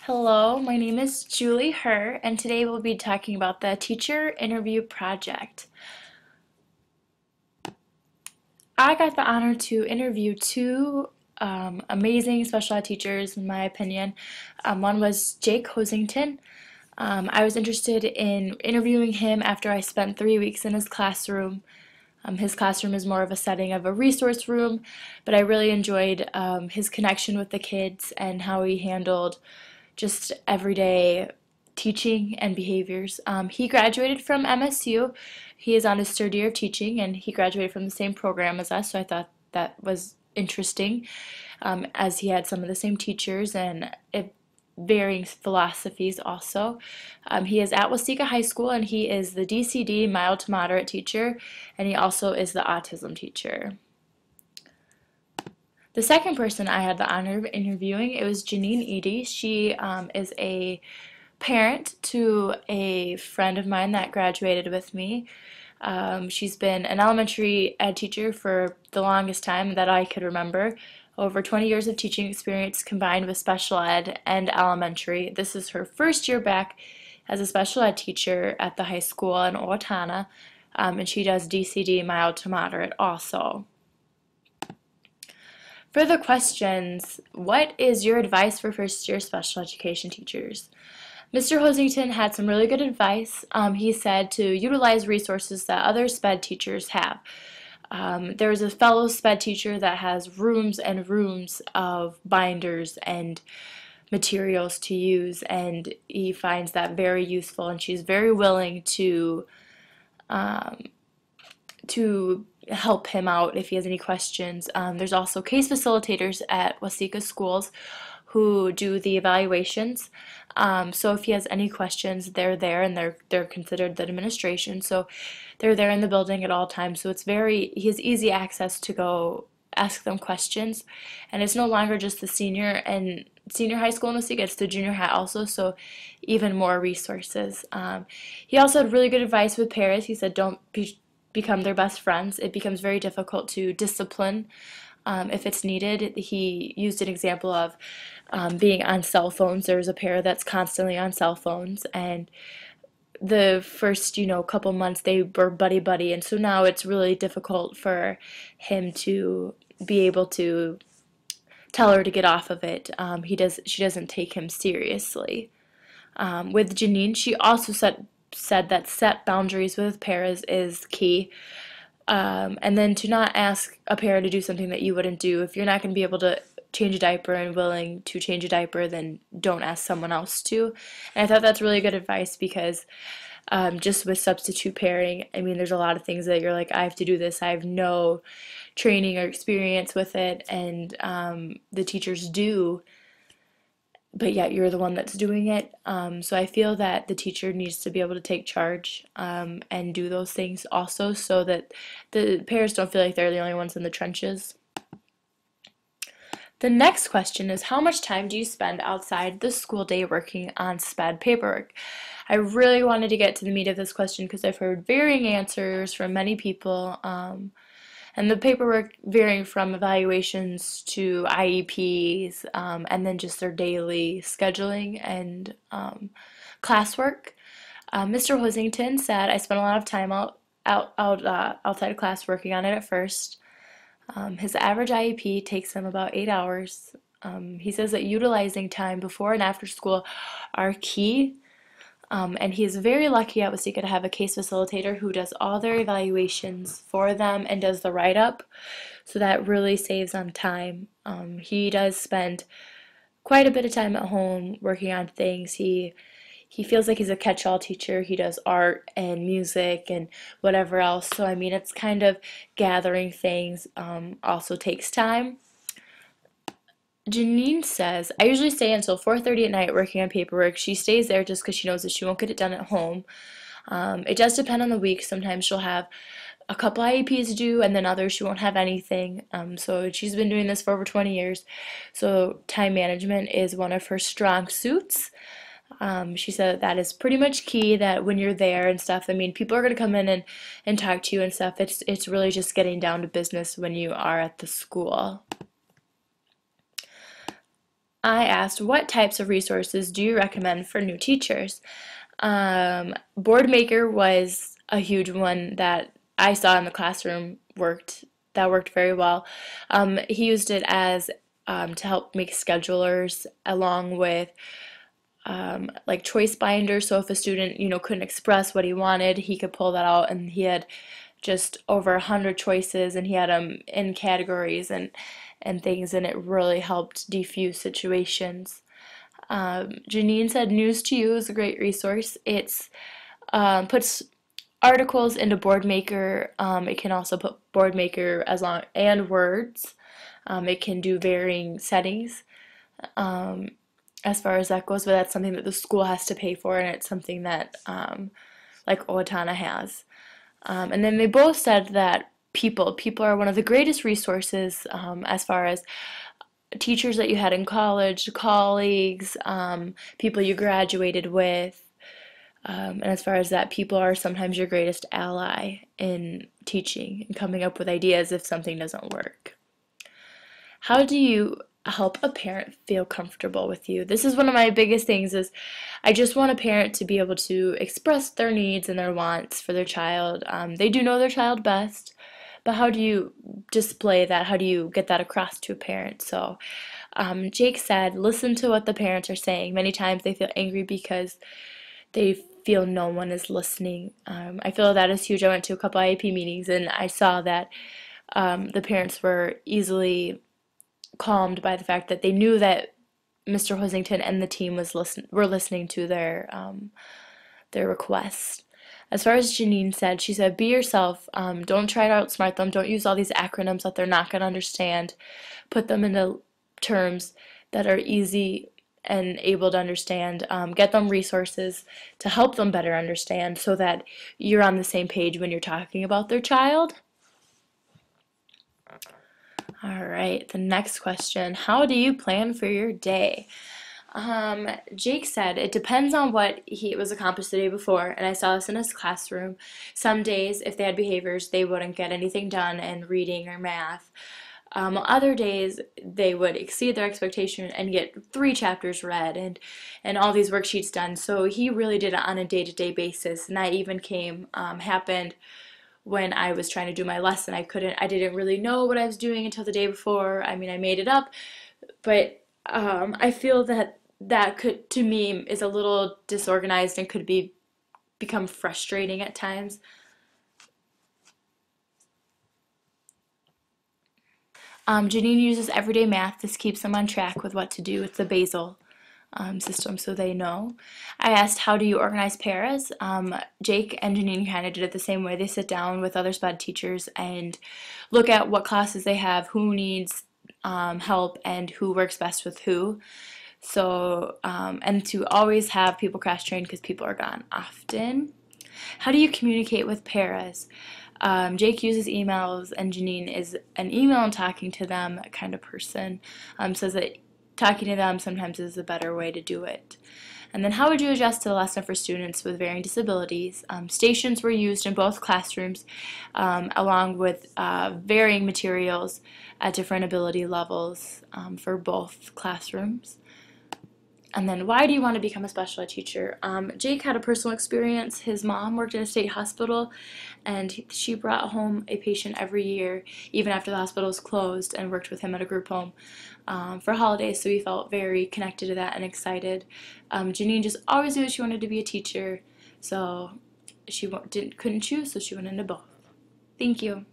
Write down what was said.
Hello, my name is Julie Herr, and today we'll be talking about the teacher interview project. I got the honor to interview two amazing special ed teachers, in my opinion. One was Jake Hosington. I was interested in interviewing him after I spent 3 weeks in his classroom. His classroom is more of a setting of a resource room, but I really enjoyed his connection with the kids and how he handled just everyday teaching and behaviors. He graduated from MSU. He is on his third year of teaching, and he graduated from the same program as us, so I thought that was interesting, as he had some of the same teachers and varying philosophies also. He is at Waseca High School, and he is the DCD mild to moderate teacher, and he also is the autism teacher. The second person I had the honor of interviewing, it was Janine Eady. She is a parent to a friend of mine that graduated with me. She's been an elementary ed teacher for the longest time that I could remember. Over 20 years of teaching experience combined with special ed and elementary. This is her first year back as a special ed teacher at the high school in Owatonna, and she does DCD mild to moderate also. For the questions, what is your advice for first year special education teachers? Mr. Hosington had some really good advice. He said to utilize resources that other SPED teachers have. There is a fellow SPED teacher that has rooms and rooms of binders and materials to use, and he finds that very useful, and she's very willing um, to help him out if he has any questions. There's also case facilitators at Waseca schools who do the evaluations. So if he has any questions, they're there, and they're considered the administration. So they're there in the building at all times. So he has easy access to go ask them questions. And it's no longer just the senior high school in Waseca, it's the junior high also, so even more resources. He also had really good advice with Paris. He said don't become their best friends. It becomes very difficult to discipline if it's needed. He used an example of being on cell phones. There's a pair that's constantly on cell phones, and the first, couple months they were buddy-buddy, and so now it's really difficult for him to be able to tell her to get off of it. She doesn't take him seriously. With Janine, she also said that set boundaries with pairs is key. And then to not ask a pair to do something that you wouldn't do. If you're not going to be able to change a diaper and willing to change a diaper, then don't ask someone else to. And I thought that's really good advice because just with substitute pairing, I mean, there's a lot of things that you're like, I have to do this. I have no training or experience with it, and the teachers do, but yet you're the one that's doing it. So I feel that the teacher needs to be able to take charge and do those things also, so that the parents don't feel like they're the only ones in the trenches. The next question is, how much time do you spend outside the school day working on SPED paperwork? I really wanted to get to the meat of this question because I've heard varying answers from many people. And the paperwork varying from evaluations to IEPs, and then just their daily scheduling and classwork. Mr. Hosington said, I spent a lot of time outside of class working on it at first. His average IEP takes him about 8 hours. He says that utilizing time before and after school are key. And he is very lucky at Waseca to have a case facilitator who does all their evaluations for them and does the write-up, so that really saves on time. He does spend quite a bit of time at home working on things. He feels like he's a catch-all teacher. He does art and music and whatever else. So I mean, it's kind of gathering things also takes time. Janine says, I usually stay until 4:30 at night working on paperwork. She stays there just because she knows that she won't get it done at home. It does depend on the week. Sometimes she'll have a couple IEPs due, and then others she won't have anything. So she's been doing this for over 20 years. So time management is one of her strong suits. She said that is pretty much key, that when you're there and stuff, I mean, people are going to come in and talk to you and stuff. It's really just getting down to business when you are at the school. I asked, what types of resources do you recommend for new teachers? Boardmaker was a huge one that I saw in the classroom that worked very well. He used it as to help make schedulers along with like choice binders. So if a student, couldn't express what he wanted, he could pull that out, and he had just over 100 choices, and he had them in categories and things, and it really helped defuse situations. Janine said News to You is a great resource. It's puts articles into Boardmaker. It can also put Boardmaker as long and words. It can do varying settings as far as that goes, but that's something that the school has to pay for, and it's something that like Owatonna has. And then they both said that people are one of the greatest resources as far as teachers that you had in college, colleagues, people you graduated with. And as far as that, people are sometimes your greatest ally in teaching and coming up with ideas if something doesn't work. How do you help a parent feel comfortable with you? This is one of my biggest things is I just want a parent to be able to express their needs and their wants for their child. They do know their child best, but how do you display that? How do you get that across to a parent? So Jake said, listen to what the parents are saying. Many times they feel angry because they feel no one is listening. I feel that is huge. I went to a couple IEP meetings and I saw that the parents were easily calmed by the fact that they knew that Mr. Hosington and the team were listening to their requests. As far as Janine said, she said, be yourself. Don't try to outsmart them. Don't use all these acronyms that they're not going to understand. Put them into terms that are easy and able to understand. Get them resources to help them better understand so that you're on the same page when you're talking about their child. All right, the next question. How do you plan for your day? Jake said it depends on what he was accomplished the day before, and I saw this in his classroom. Some days, if they had behaviors, they wouldn't get anything done in reading or math. Other days, they would exceed their expectation and get 3 chapters read and all these worksheets done. So he really did it on a day-to-day basis, and that even happened when I was trying to do my lesson. I didn't really know what I was doing until the day before. I mean, I made it up, but I feel that could, to me, is a little disorganized and could become frustrating at times. Janine uses everyday math. This keeps them on track with what to do with the basal system so they know. I asked, how do you organize paras? Jake and Janine kind of did it the same way. They sit down with other SPED teachers and look at what classes they have, who needs help, and who works best with who. So, and to always have people cross-trained because people are gone often. How do you communicate with paras? Jake uses emails, and Janine is an email and talking to them kind of person. Says that talking to them sometimes is a better way to do it. And then how would you adjust to the lesson for students with varying disabilities? Stations were used in both classrooms along with varying materials at different ability levels for both classrooms. And then why do you want to become a special ed teacher? Jake had a personal experience. His mom worked at a state hospital, and she brought home a patient every year, even after the hospital was closed, and worked with him at a group home for holidays, so he felt very connected to that and excited. Janine just always knew she wanted to be a teacher, so she couldn't choose, so she went into both. Thank you.